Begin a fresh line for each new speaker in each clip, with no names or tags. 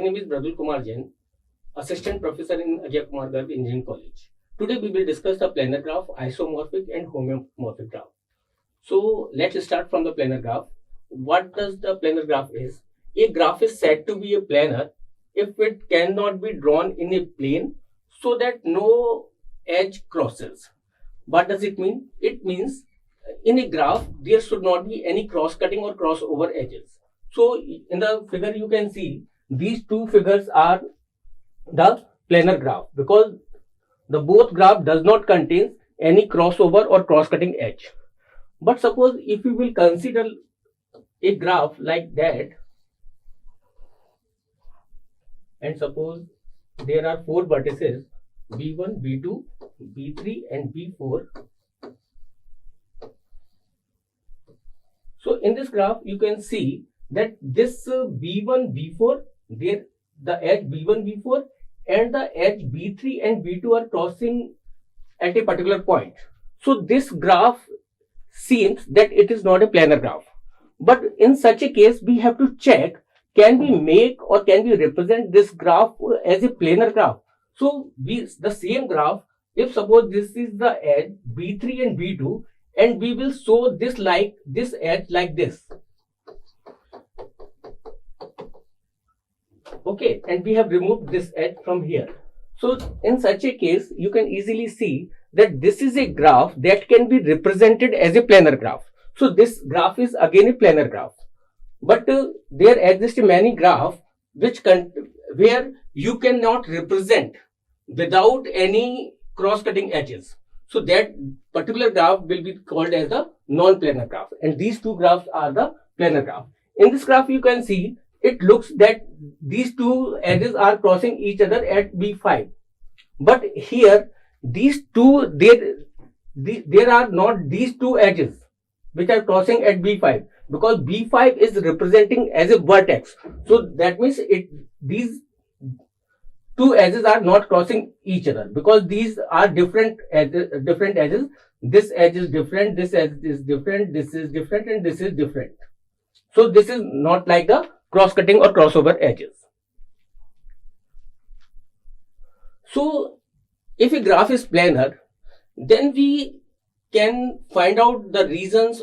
name is Bradul Kumar Jain, Assistant Professor in AKGEC Engineering College. Today we will discuss the planar graph, isomorphic and homeomorphic graph. So let's start from the planar graph. What does the planar graph is? A graph is said to be a planar if it cannot be drawn in a plane so that no edge crosses. What does it mean? It means in a graph there should not be any cross-cutting or crossover edges. So in the figure you can see these two figures are the planar graph because the both graph does not contain any crossover or cross-cutting edge. But suppose if we will consider a graph like that, and suppose there are four vertices B1, B2, B3 and B4. So in this graph you can see that this B1, B4, the edge B1, B4 and the edge B3 and B2 are crossing at a particular point. So this graph seems that it is not a planar graph. But in such a case, we have to check, can we make or can we represent this graph as a planar graph? So the same graph, if suppose this is the edge B3 and B2 and we will show this like this edge like this. Okay, and we have removed this edge from here. So in such a case, you can easily see that this is a graph that can be represented as a planar graph. So this graph is again a planar graph. But there exist many graphs where you cannot represent without any cross-cutting edges. So that particular graph will be called as the non-planar graph. And these two graphs are the planar graph. In this graph you can see it looks that these two edges are crossing each other at B5. But here these two, there are not these two edges which are crossing at B5 because B5 is representing as a vertex. So that means these two edges are not crossing each other because these are different edges. This edge is different, this edge is different, this is different and this is different. So this is not like the cross-cutting or crossover edges. So if a graph is planar, then we can find out the reasons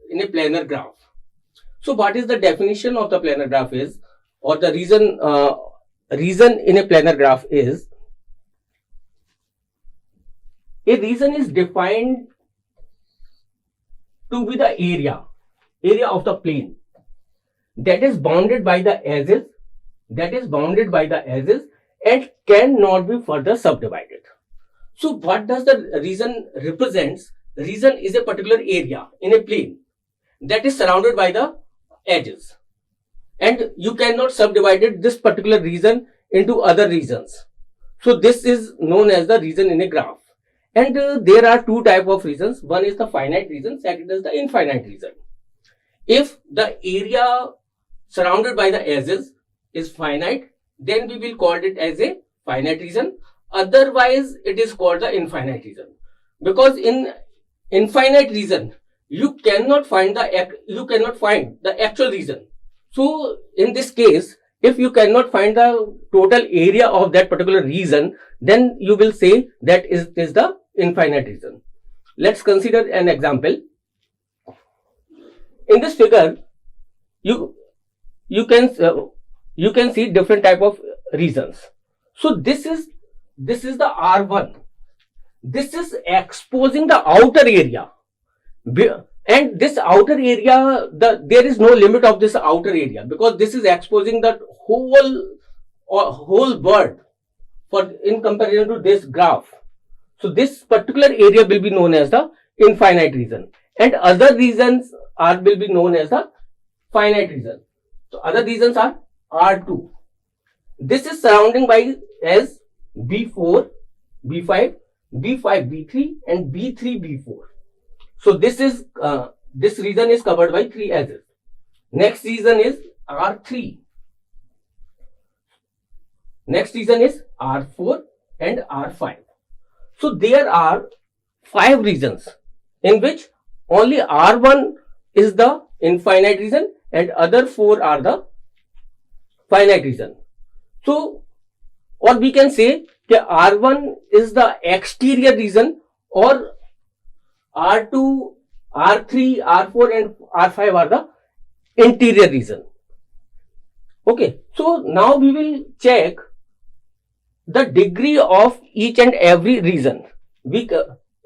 in a planar graph. So what is the definition of the planar graph is, or the reason in a planar graph is, a reason is defined to be the area of the plane that is bounded by the edges, and cannot be further subdivided. So what does the reason represents? Reason is a particular area in a plane that is surrounded by the edges, and you cannot subdivide this particular reason into other regions. So this is known as the reason in a graph. And there are two types of reasons. One is the finite reason, second is the infinite reason. If the area surrounded by the edges is finite, then we will call it as a finite reason. Otherwise, it is called the infinite reason. Because in infinite reason, you cannot find the actual reason. So in this case, if you cannot find the total area of that particular reason, then you will say that is the infinite reason. Let's consider an example. In this figure, you can see different type of reasons. So this is the R1. This is exposing the outer area, and this outer area, there is no limit of this outer area because this is exposing the whole bird in comparison to this graph. So this particular area will be known as the infinite reason, and other reasons will be known as the finite reason. So other reasons are R2. This is surrounding by as B4, B5, B5, B3 and B3, B4. So this reason is covered by three edges. Next reason is R3. Next reason is R4 and R5. So there are 5 reasons in which only R1 is the infinite reason and other 4 are the finite reason. So, or we can say that R1 is the exterior region, or R2, R3, R4 and R5 are the interior region. Okay, so now we will check the degree of each and every region. We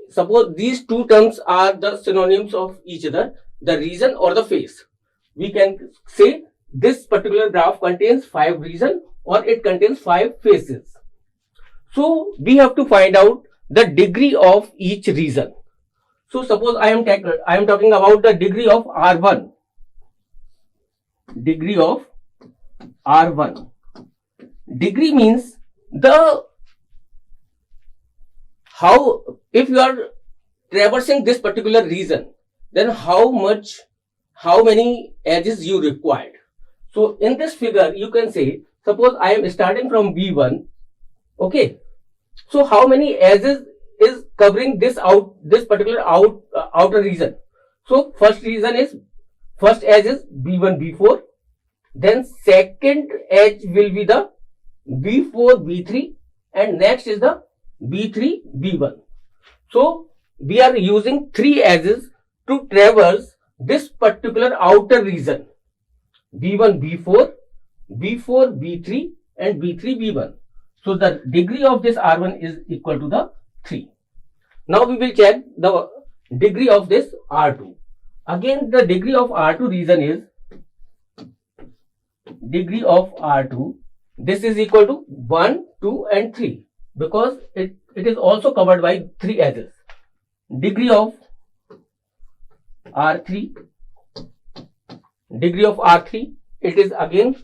suppose these two terms are the synonyms of each other, the region or the face. We can say this particular graph contains 5 regions or it contains 5 faces. So we have to find out the degree of each region. So suppose I am talking about the degree of R1. Degree of R1. Degree means how, if you are traversing this particular region, then how many edges you required. So in this figure you can say, suppose I am starting from B1. Okay, so how many edges is covering this particular outer region? So first edge is B1 B4, then second edge will be the B4 B3, and next is the B3 B1. So we are using 3 edges to traverse this particular outer region, B1 B4, B4 B3 and B3 B1. So the degree of this R1 is equal to the 3. Now we will check the degree of this R2. Again, the degree of R2 region is degree of R2. This is equal to 1, 2 and 3 because it is also covered by 3 edges. Degree of R3. Degree of R3. It is again,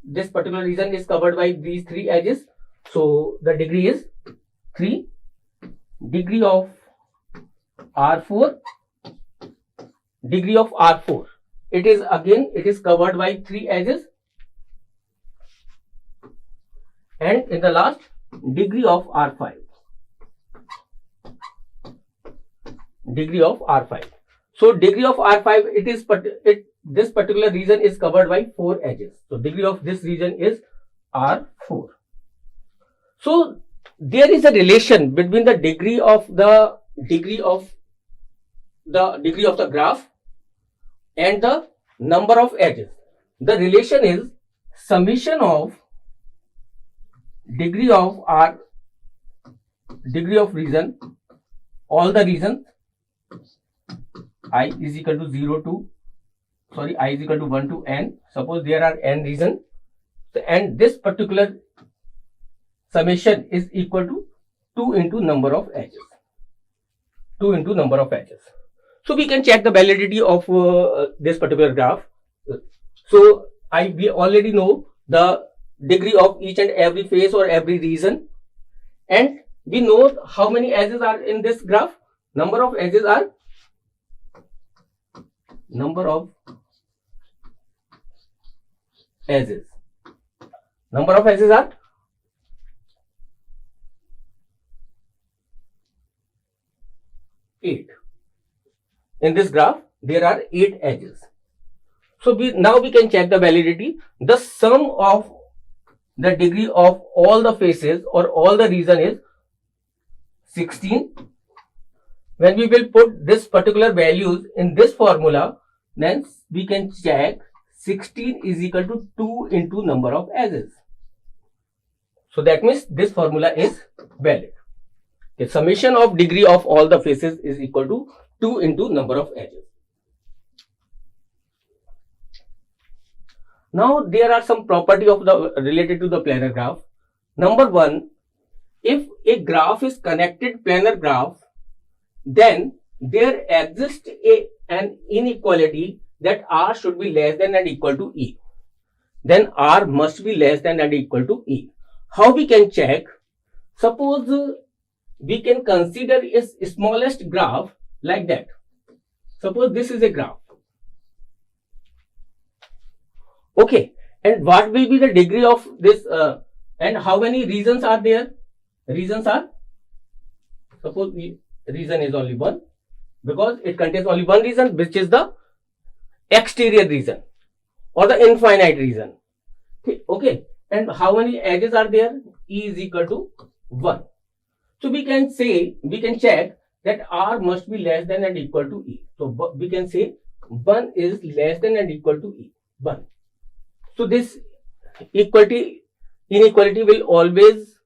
this particular region is covered by these 3 edges. So the degree is 3. Degree of R4. Degree of R4. It is covered by 3 edges. And in the last, degree of R5. Degree of R5. So degree of R5, this particular region is covered by 4 edges. So degree of this region is R4. So there is a relation between the degree of the graph and the number of edges. The relation is summation of degree of region, all the regions, I is equal to 1 to n. Suppose there are n regions, and this particular summation is equal to 2 into number of edges. 2 into number of edges. So we can check the validity of this particular graph. So we already know the degree of each and every face or every region, and we know how many edges are in this graph. Number of edges are 8. In this graph there are 8 edges. So now we can check the validity. The sum of the degree of all the faces or all the region is 16. When we will put this particular values in this formula, then we can check 16 is equal to 2 into number of edges. So that means this formula is valid. The summation of degree of all the faces is equal to 2 into number of edges. Now there are some property related to the planar graph. Number 1, if a graph is connected planar graph, then there exists an inequality that R should be less than and equal to E. Then R must be less than and equal to E. How we can check? Suppose we can consider a smallest graph like that. Suppose this is a graph. Okay, and what will be the degree of this and how many regions are there? Regions are, suppose region is only 1 because it contains only one region, which is the exterior region or the infinite region. Okay, And how many edges are there? E is equal to 1. So we can check that R must be less than and equal to E. So we can say 1 is less than and equal to E. 1. So this inequality will always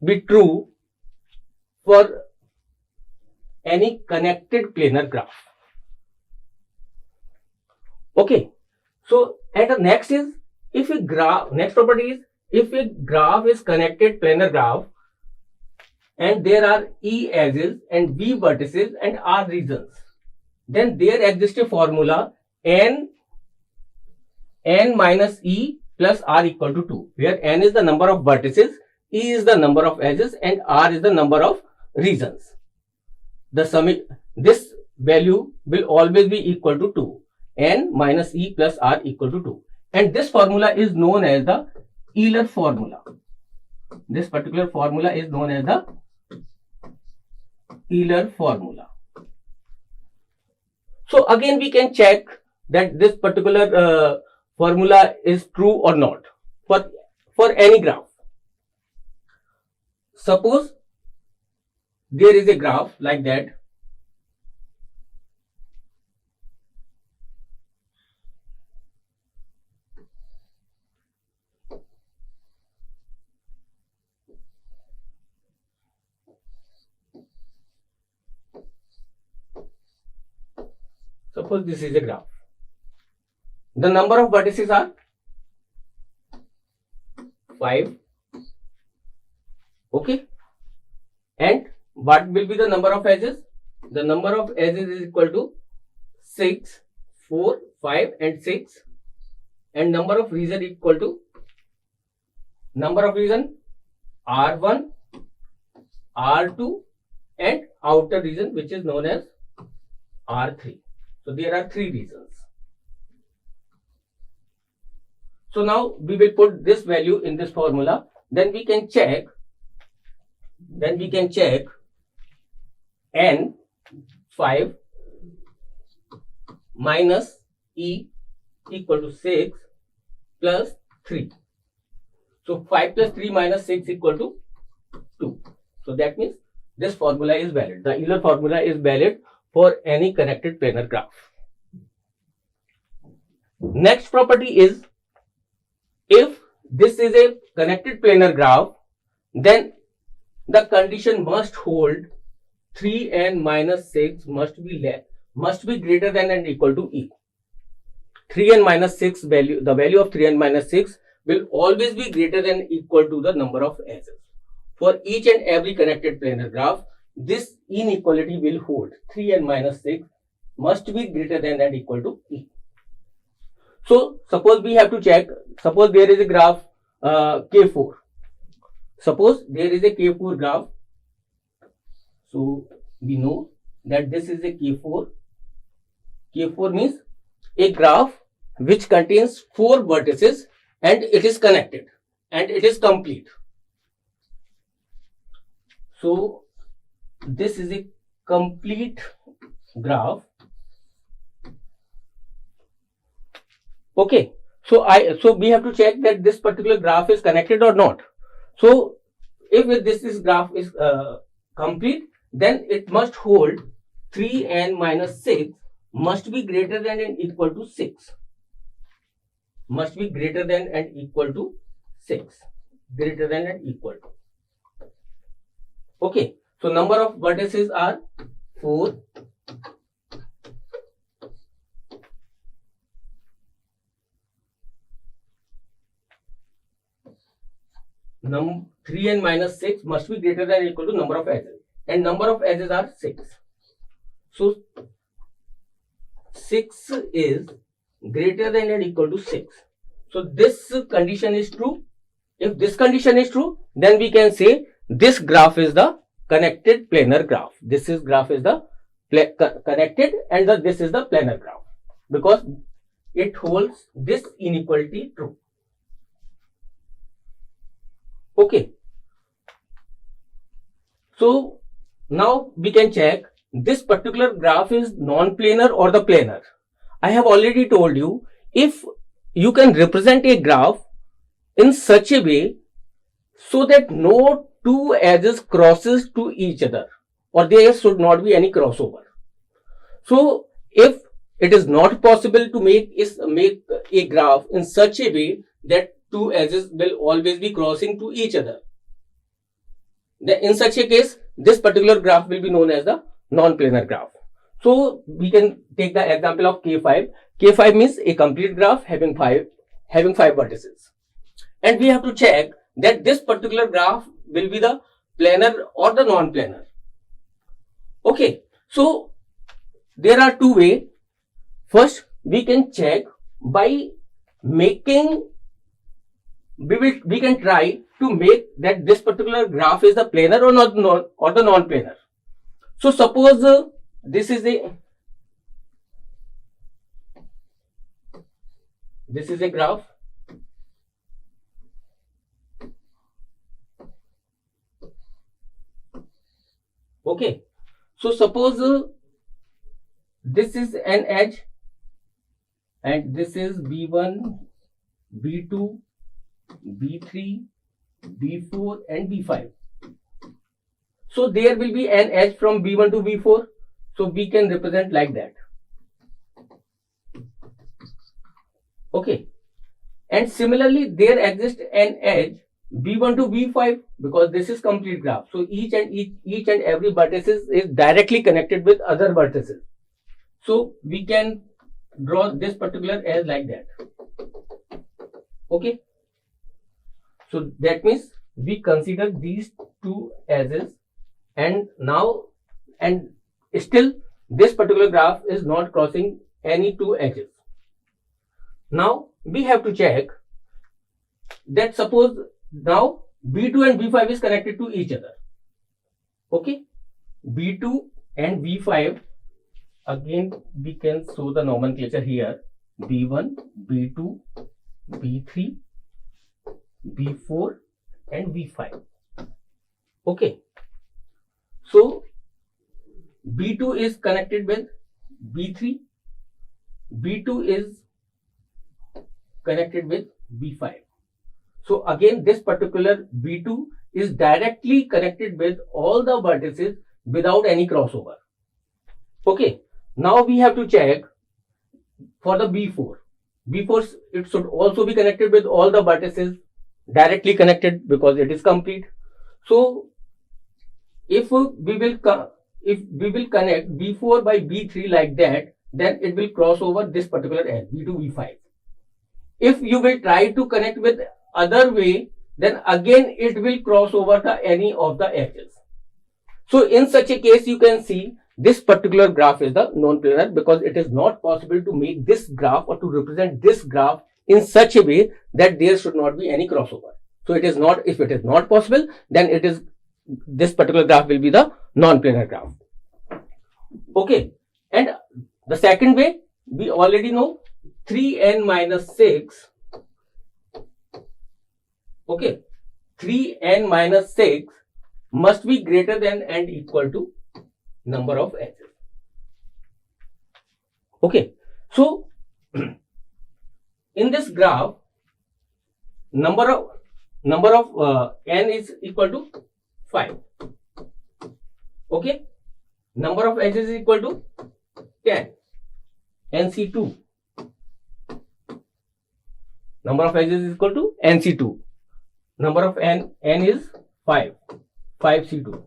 be true for any connected planar graph. Okay. So and the next is, next property is, if a graph is connected planar graph and there are E edges and V vertices and R regions, then there exists a formula n minus E plus R equal to 2, where n is the number of vertices, E is the number of edges, and R is the number of regions. This value will always be equal to 2. N minus E plus R equal to 2. And this formula is known as the Euler formula. This particular formula is known as the Euler formula. So again we can check that this particular formula is true or not for any graph. Suppose there is a graph like that. Suppose this is a graph. The number of vertices are 5. Okay. And what will be the number of edges? The number of edges is equal to 6, 4, 5 and 6. And number of region equal to R1, R2 and outer region, which is known as R3. So there are 3 regions. So now we will put this value in this formula. Then we can check n 5 minus E equal to 6 plus 3. So 5 plus 3 minus 6 equal to 2. So that means this formula is valid. The Euler formula is valid for any connected planar graph. Next property is, if this is a connected planar graph, then the condition must hold 3n minus 6 must be greater than and equal to E. 3n minus 6 value, the value of 3n minus 6 will always be greater than equal to the number of edges. For each and every connected planar graph, this inequality will hold. 3n minus 6 must be greater than and equal to E. So suppose we have to check, suppose there is a graph K4. Suppose there is a K4 graph. So we know that this is a K4. K4 means a graph which contains 4 vertices and it is connected and it is complete. So this is a complete graph. Okay. So we have to check that this particular graph is connected or not. So if this graph is complete, then it must hold 3n minus 6 must be greater than and equal to 6. Must be greater than and equal to 6. Greater than and equal to. Okay. So number of vertices are 4. Number 3n minus 6 must be greater than or equal to number of edges, and number of edges are 6. So 6 is greater than or equal to 6. So this condition is true. If this condition is true, then we can say this graph is the connected planar graph. This graph is the connected and this is the planar graph, because it holds this inequality true. Okay. So now we can check this particular graph is non-planar or the planar. I have already told you, if you can represent a graph in such a way so that no two edges crosses to each other, or there should not be any crossover. So if it is not possible to make a graph in such a way that two edges will always be crossing to each other, then in such a case, this particular graph will be known as the non-planar graph. So we can take the example of K5. K5 means a complete graph having five vertices, and we have to check that this particular graph will be the planar or the non-planar. Okay, so there are two ways. First, we can check by making, we can try to make that this particular graph is the planar or not, or the non-planar. So suppose this is a graph. Okay, so suppose this is an edge and this is B1, B2, B3, B4 and B5. So there will be an edge from B1 to B4. So we can represent like that. Okay. And similarly, there exists an edge B1 to B5 because this is complete graph. So each and every vertex is directly connected with other vertices. So we can draw this particular edge like that. Okay. So that means we consider these two edges, and still this particular graph is not crossing any two edges. Now we have to check that suppose now B2 and B5 is connected to each other. Okay, B2 and B5, again we can show the nomenclature here: B1, B2, B3, B4 and B5. Okay, so B2 is connected with B3, B2 is connected with B5. So again this particular B2 is directly connected with all the vertices without any crossover. Okay, now we have to check for the B4. B4, it should also be connected with all the vertices, directly connected because it is complete. So if we will connect B4 by B3 like that, then it will cross over this particular edge B2, B5. If you will try to connect with other way, then again it will cross over any of the edges. So in such a case, you can see this particular graph is the non-planar because it is not possible to make this graph or to represent this graph in such a way that there should not be any crossover. So it is not, if it is not possible, then it is, this particular graph will be the non-planar graph. Okay, and the second way we already know, 3n minus 6. Okay, 3n minus 6 must be greater than and equal to number of edges. Okay, so in this graph, number of n is equal to 5. Okay, number of edges is equal to 10, NC2. Number of edges is equal to NC2. Number of n is 5, 5C2.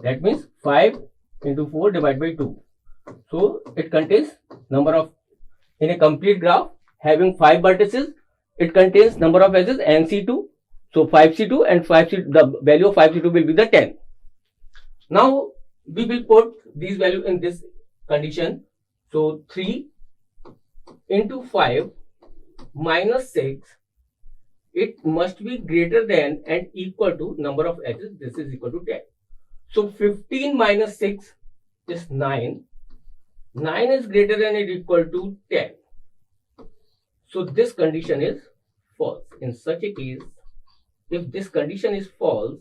That means 5 into 4 divided by 2. So it contains number of, in a complete graph having 5 vertices, it contains number of edges NC2. So 5C2 and 5C2, the value of 5C2 will be the 10. Now we will put these values in this condition. So 3 into 5 minus 6, it must be greater than and equal to number of edges. This is equal to 10. So 15 minus 6 is 9. 9 is greater than or equal to 10. So this condition is false. In such a case, if this condition is false,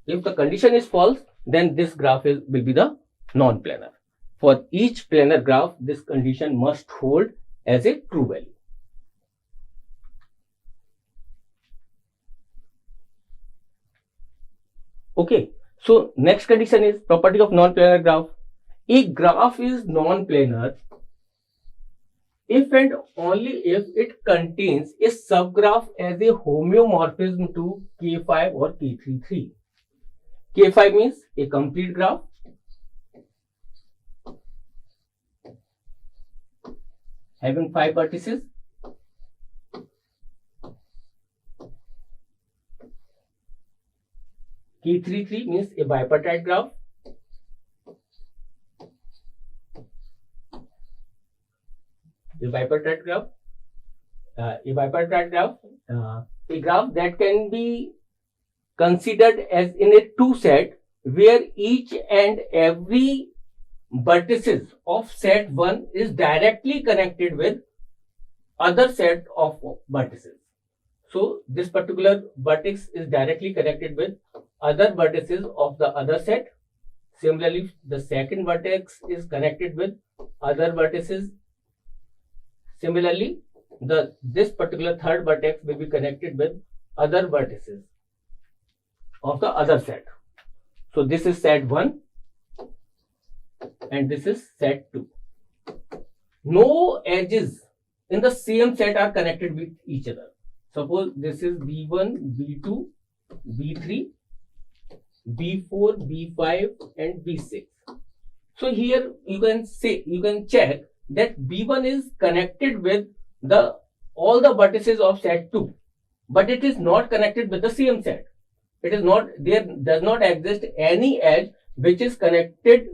if the condition is false, then this graph will be the non-planar. For each planar graph, this condition must hold as a true value. Okay, so next condition is property of non-planar graph. A graph is non-planar if and only if it contains a subgraph as a homeomorphism to K5 or K33. K5 means a complete graph. Having 5 vertices. K33 means a bipartite graph. A bipartite graph. A graph that can be considered as in a two set where each and every vertices of set 1 is directly connected with other set of vertices. So this particular vertex is directly connected with other vertices of the other set. Similarly, the second vertex is connected with other vertices. Similarly, this particular third vertex will be connected with other vertices of the other set. So this is set 1 and this is set 2. No edges in the same set are connected with each other. Suppose this is B1, B2, B3, B4, B5 and B6. So here you can check that B1 is connected with all the vertices of set 2, but it is not connected with the same set. There does not exist any edge which is connecting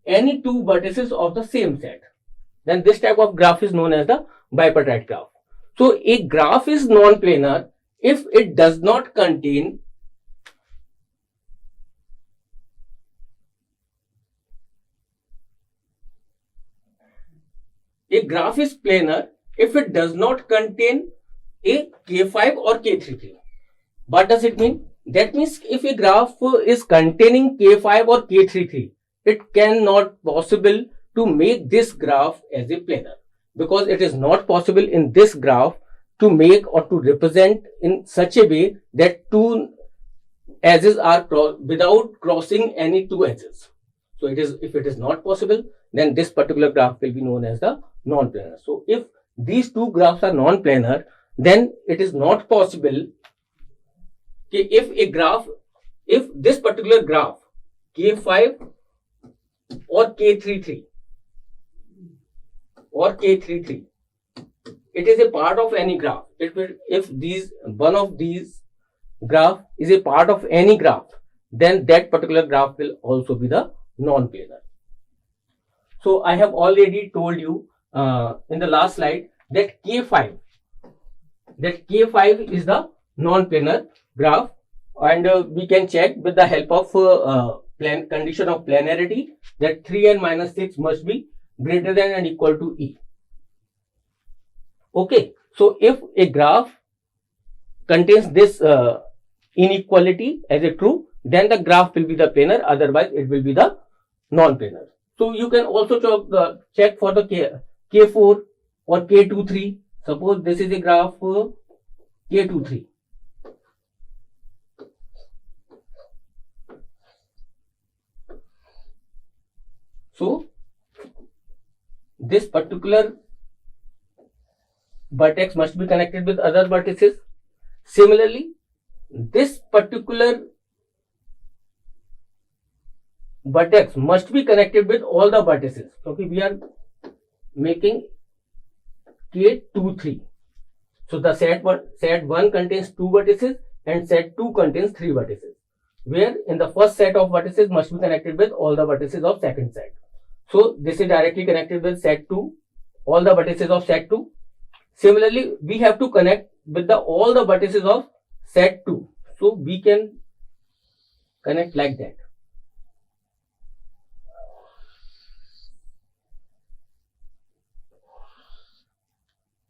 any two vertices of the same set. Then this type of graph is known as the bipartite graph. So a graph is non-planar if it does not contain a graph is planar if it does not contain a K5 or K33. What does it mean? That means if a graph is containing K5 or K33, it cannot possible to make this graph as a planar, because it is not possible in this graph to make or to represent in such a way that two edges are without crossing any two edges. So if it is not possible, then this particular graph will be known as the non-planar. So if these two graphs are non-planar, then it is not possible if this particular graph K5 or K33 it is a part of any graph. If one of these graph is a part of any graph, then that particular graph will also be the non-planar. So I have already told you in the last slide that K5 is the non-planar graph, and we can check with the help of condition of planarity that 3n minus 6 must be greater than and equal to E. Okay, so if a graph contains this inequality as a true, then the graph will be the planar, otherwise it will be the non-planar. So you can also check for the K4 or K23. Suppose this is a graph K23. So this particular vertex must be connected with other vertices. Similarly, this particular vertex must be connected with all the vertices. Okay, we are making K23. So the set 1 contains 2 vertices and set 2 contains 3 vertices, where in the first set of vertices must be connected with all the vertices of second set. So this is directly connected with set 2, all the vertices of set 2. Similarly, we have to connect with all the vertices of set 2. So we can connect like that.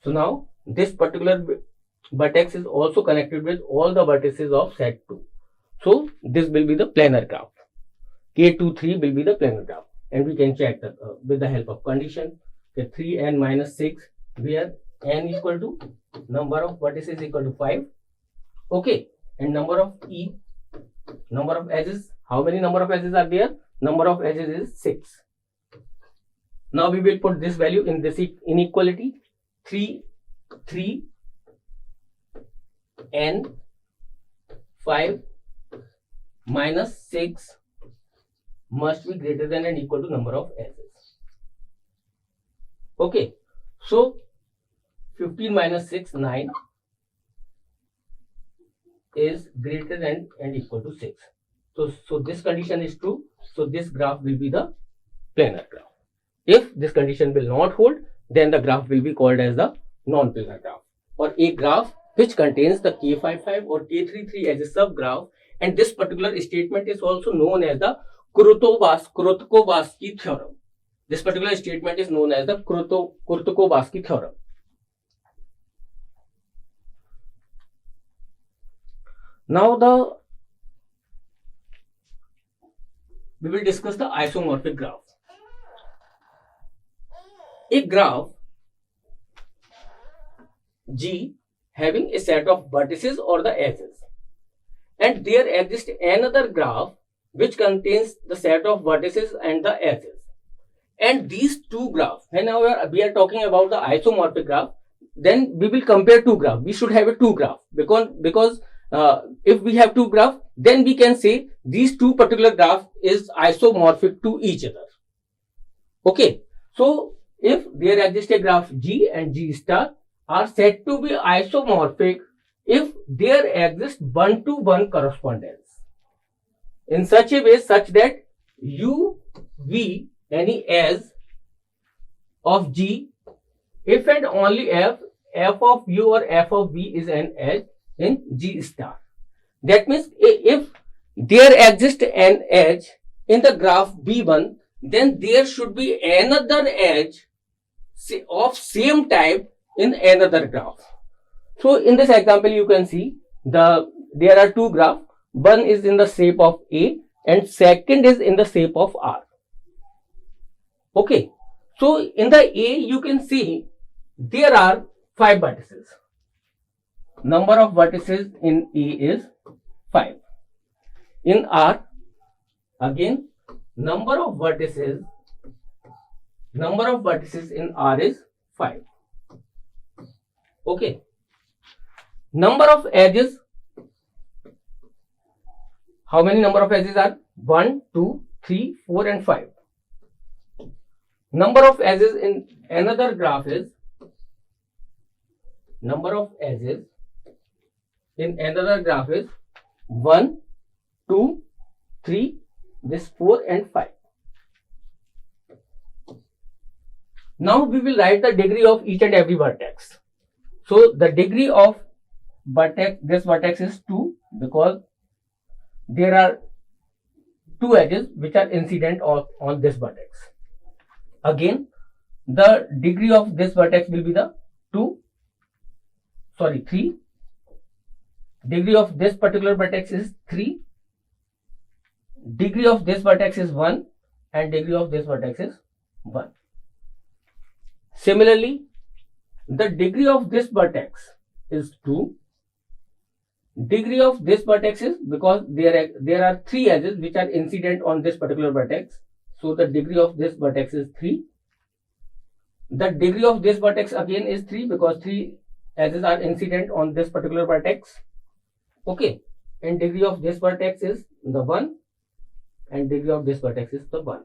So now this particular vertex is also connected with all the vertices of set 2. So this will be the planar graph. K23 will be the planar graph. And we can check that with the help of condition that 3n minus 6, where n equal to number of vertices equal to 5. Okay, and number of E, number of edges. How many number of edges are there? Number of edges is 6. Now we will put this value in this inequality. 3 n 5 minus 6 must be greater than and equal to number of edges. Okay, so 15 minus 6, 9 is greater than and equal to 6. So this condition is true. So this graph will be the planar graph. If this condition will not hold, then the graph will be called as the non-planar graph, or a graph which contains the K55 or K33 as a subgraph. And this particular statement is also known as the Kuratkovsky theorem. This particular statement is known as the Kuratkovsky theorem. Now we will discuss the isomorphic graph. A graph G having a set of vertices or the edges, and there exists another graph which contains the set of vertices and the edges. And these two graphs, whenever we are talking about the isomorphic graph, then we will compare two graphs. We should have a two graph, because if we have two graphs, then we can say these two particular graphs is isomorphic to each other. Okay, so if there exists a graph G and G star are said to be isomorphic if there exists one-to-one correspondence in such a way such that U, V, any as of G, if and only if f of U or f of V is an edge in G star. That means if there exists an edge in the graph B1, then there should be another edge of same type in another graph. So in this example you can see there are two graphs. One is in the shape of A and second is in the shape of R. Okay, so in the A you can see there are 5 vertices. Number of vertices in A is 5. In R, again, number of vertices in R is 5. Okay. Number of edges. How many number of edges are? 1, 2, 3, 4 and 5. Number of edges in another graph is 1, 2, 3, this 4 and 5. Now we will write the degree of each and every vertex. So the degree of this vertex is 2 because there are 2 edges which are incident on this vertex. Again, the degree of this vertex will be the 3. Degree of this particular vertex is 3. Degree of this vertex is 1 and degree of this vertex is 1. Similarly, the degree of this vertex is 2. Degree of this vertex is, because there are 3 edges which are incident on this particular vertex, so the degree of this vertex is 3. The degree of this vertex again is 3 because 3 edges are incident on this particular vertex. Okay, and degree of this vertex is the 1 and degree of this vertex is the 1.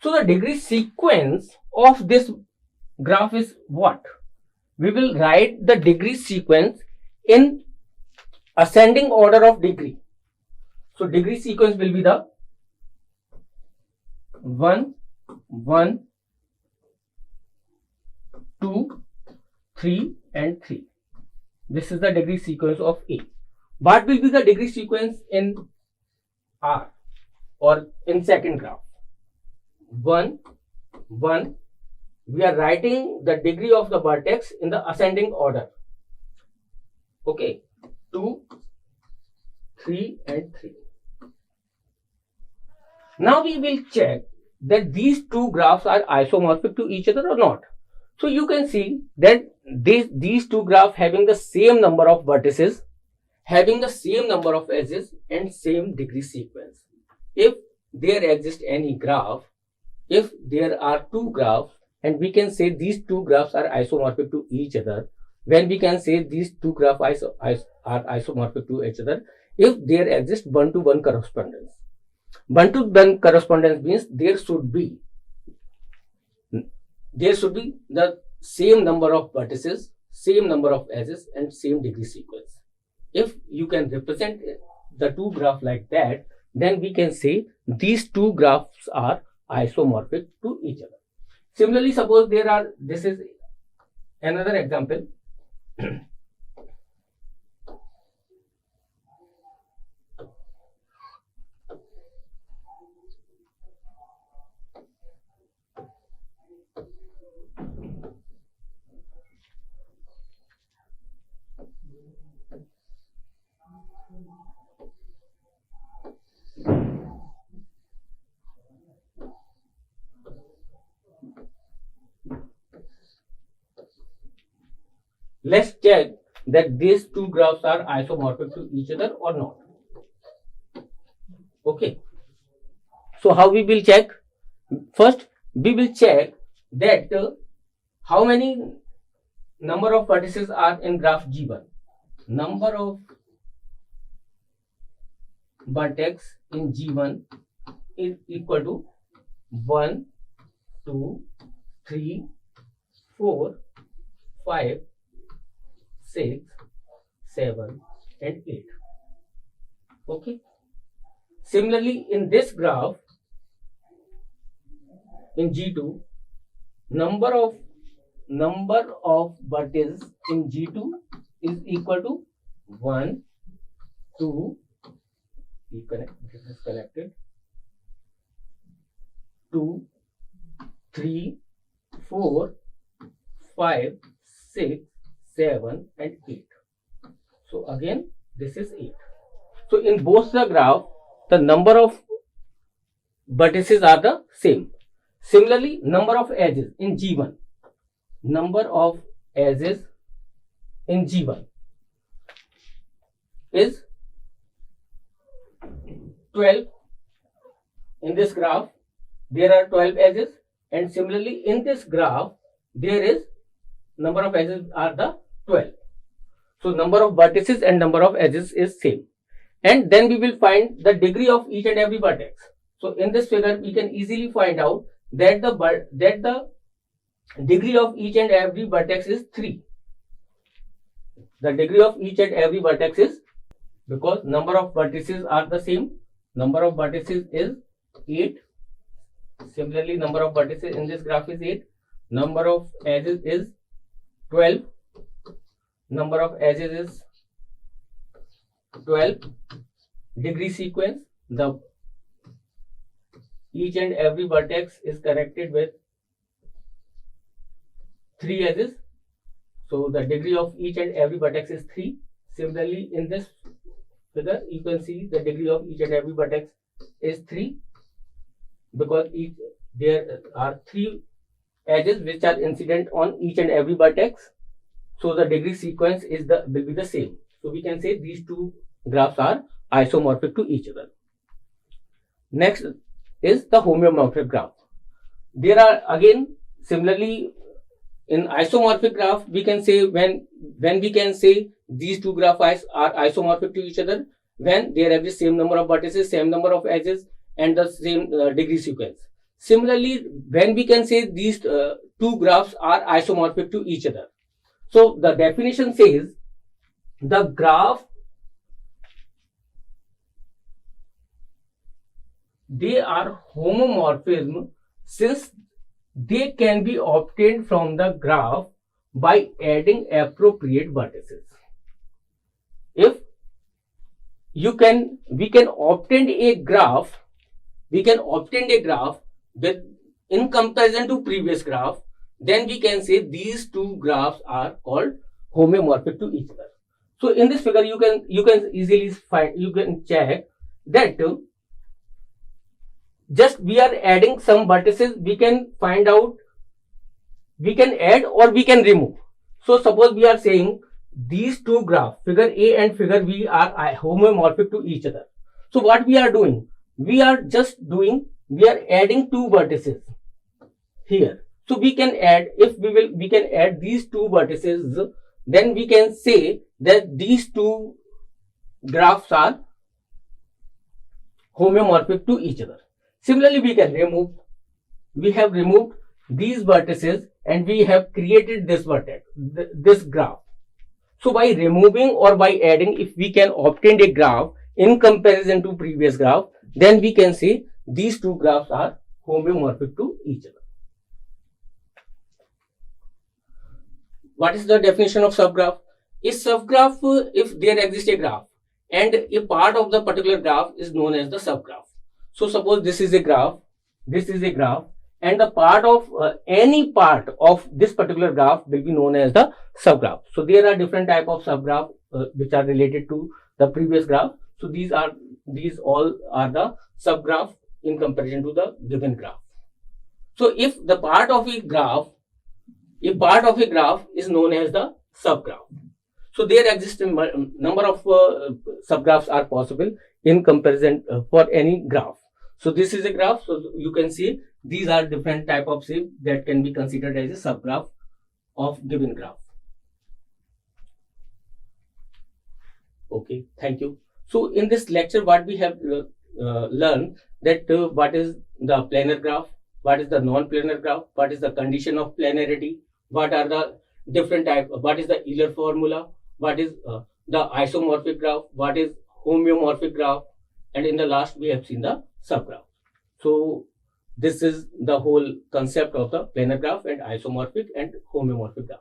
So the degree sequence of this graph is what? We will write the degree sequence in ascending order of degree. So degree sequence will be the 1, 1, 2, 3 and 3. This is the degree sequence of A. What will be the degree sequence in R or in second graph? 1, 1. We are writing the degree of the vertex in the ascending order. Okay. 2, 3 and 3. Now we will check that these two graphs are isomorphic to each other or not. So you can see that these two graphs having the same number of vertices having the same number of edges and same degree sequence. If there exists any graph, if there are two graphs and we can say these two graphs are isomorphic to each other, when we can say these two graphs are isomorphic to each other, if there exists one-to-one correspondence. One-to-one correspondence means there should be the same number of vertices, same number of edges and same degree sequence. If you can represent the two graphs like that, then we can say these two graphs are isomorphic to each other. Similarly, suppose this is another example. Let's check that these two graphs are isomorphic to each other or not. Okay. So how we will check? First, we will check that how many number of vertices are in graph G1. Number of vertex in G1 is equal to 1, 2, 3, 4, 5, 6, 7 and 8. Okay. Similarly, in this graph, in G2, number of vertices in G2 is equal to 1, 2, this is connected, 2, 3, 4, 5, 6, 7 and 8. So again this is 8. So in both the graph the number of vertices are the same. Similarly, number of edges in G1. Number of edges in G1 is 12. In this graph there are 12 edges, and similarly in this graph there is number of edges are the 12. So number of vertices and number of edges is same. And then we will find the degree of each and every vertex. So in this figure we can easily find out that the degree of each and every vertex is 3. The degree of each and every vertex is, because number of vertices are the same, number of vertices is 8. Similarly, number of vertices in this graph is 8. Number of edges is 12. Number of edges is 12. Degree sequence, the each and every vertex is connected with 3 edges. So the degree of each and every vertex is 3. Similarly, in this figure you can see the degree of each and every vertex is 3, because there are 3 edges which are incident on each and every vertex. So the degree sequence will be the same. So we can say these two graphs are isomorphic to each other. Next is the homeomorphic graph. There are again similarly in isomorphic graph we can say when we can say these two graphs are isomorphic to each other when there have the same number of vertices, same number of edges and the same degree sequence. Similarly, when we can say these two graphs are isomorphic to each other. So the definition says the graph, they are homomorphism since they can be obtained from the graph by adding appropriate vertices. If we can obtain a graph, with in comparison to previous graph, then we can say these two graphs are called homeomorphic to each other. So in this figure you can easily find, you can check that just we are adding some vertices, we can find out, we can add or we can remove. So suppose we are saying these two graphs, figure A and figure B, are homeomorphic to each other. So what we are doing? We are adding two vertices here. So we can add, we can add these two vertices, then we can say that these two graphs are homeomorphic to each other. Similarly, we have removed these vertices and we have created this vertex, this graph. So by removing or by adding, if we can obtain a graph in comparison to previous graph, then we can say these two graphs are homeomorphic to each other. What is the definition of subgraph? A subgraph, if there exists a graph and a part of the particular graph is known as the subgraph. So suppose this is a graph, and the part of any part of this particular graph will be known as the subgraph. So there are different type of subgraph which are related to the previous graph. So these all are the subgraph in comparison to the given graph. So if the part of a graph is known as the subgraph. So there exist a number of subgraphs are possible in comparison for any graph. So this is a graph. So you can see these are different type of shape that can be considered as a subgraph of given graph. Okay, thank you. So in this lecture, what we have learned that what is the planar graph, what is the non-planar graph, what is the condition of planarity, what are the different type, what is the Euler formula, what is the isomorphic graph, what is homeomorphic graph, and in the last we have seen the subgraph. So this is the whole concept of the planar graph and isomorphic and homeomorphic graph.